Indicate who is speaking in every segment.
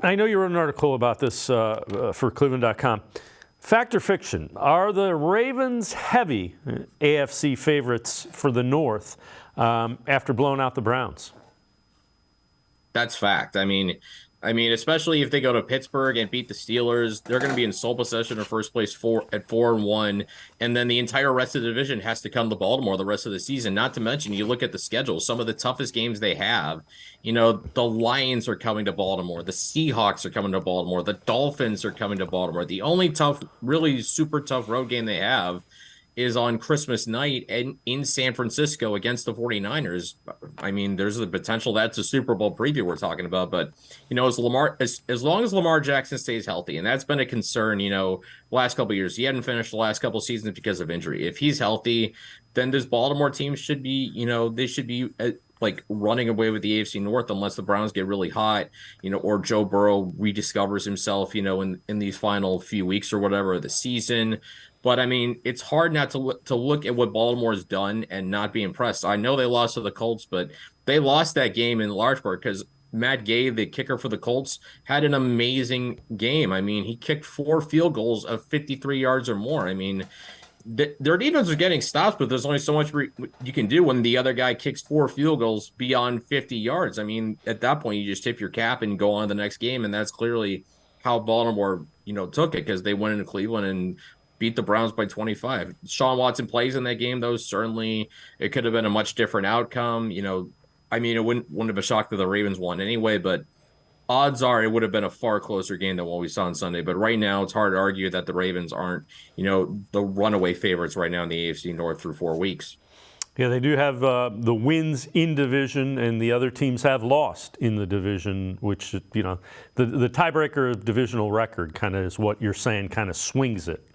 Speaker 1: I know you wrote an article about this for cleveland.com. Fact or fiction? Are the Ravens heavy AFC favorites for the North after blowing out the Browns?
Speaker 2: That's fact. Especially if they go to Pittsburgh and beat the Steelers, they're going to be in sole possession of first place at 4-1, and then the entire rest of the division has to come to Baltimore the rest of the season. Not to mention, you look at the schedule; some of the toughest games they have. The Lions are coming to Baltimore, the Seahawks are coming to Baltimore, the Dolphins are coming to Baltimore. The only tough, really super tough road game they have is on Christmas night and in San Francisco against the 49ers. There's the potential that's a Super Bowl preview we're talking about, but as long as Lamar Jackson stays healthy, and that's been a concern, last couple of years. He hadn't finished the last couple of seasons because of injury. If he's healthy, then this Baltimore team should be, they should be like running away with the AFC North unless the Browns get really hot, or Joe Burrow rediscovers himself, in these final few weeks or whatever of the season. But it's hard not to look at what Baltimore's done and not be impressed. I know they lost to the Colts, but they lost that game in large part because Matt Gay, the kicker for the Colts, had an amazing game. He kicked 4 field goals of 53 yards or more. Their defense was getting stops, but there's only so much you can do when the other guy kicks 4 field goals beyond 50 yards. At that point, you just tip your cap and go on to the next game, and that's clearly how Baltimore, took it because they went into Cleveland and beat the Browns by 25. Sean Watson plays in that game, though. Certainly, it could have been a much different outcome. It wouldn't have been shocked that the Ravens won anyway, but odds are it would have been a far closer game than what we saw on Sunday. But right now, it's hard to argue that the Ravens aren't, the runaway favorites right now in the AFC North through 4 weeks.
Speaker 1: Yeah, they do have the wins in division, and the other teams have lost in the division, which, the tiebreaker of divisional record kind of is what you're saying kind of swings it.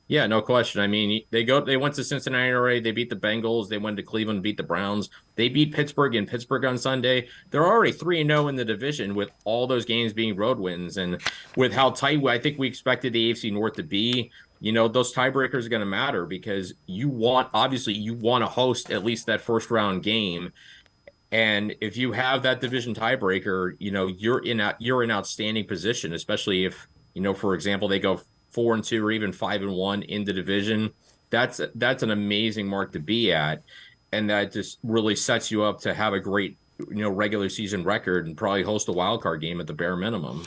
Speaker 2: Yeah, no question. They went to Cincinnati already. They beat the Bengals. They went to Cleveland, beat the Browns. They beat Pittsburgh in Pittsburgh on Sunday. They're already 3-0 in the division with all those games being road wins. And with how tight I think we expected the AFC North to be, those tiebreakers are going to matter because you want to host at least that first round game. And if you have that division tiebreaker, you're in outstanding position, especially if, for example, they go 4-2 or even 5-1 in the division. That's an amazing mark to be at, and that just really sets you up to have a great regular season record and probably host a wild card game at the bare minimum.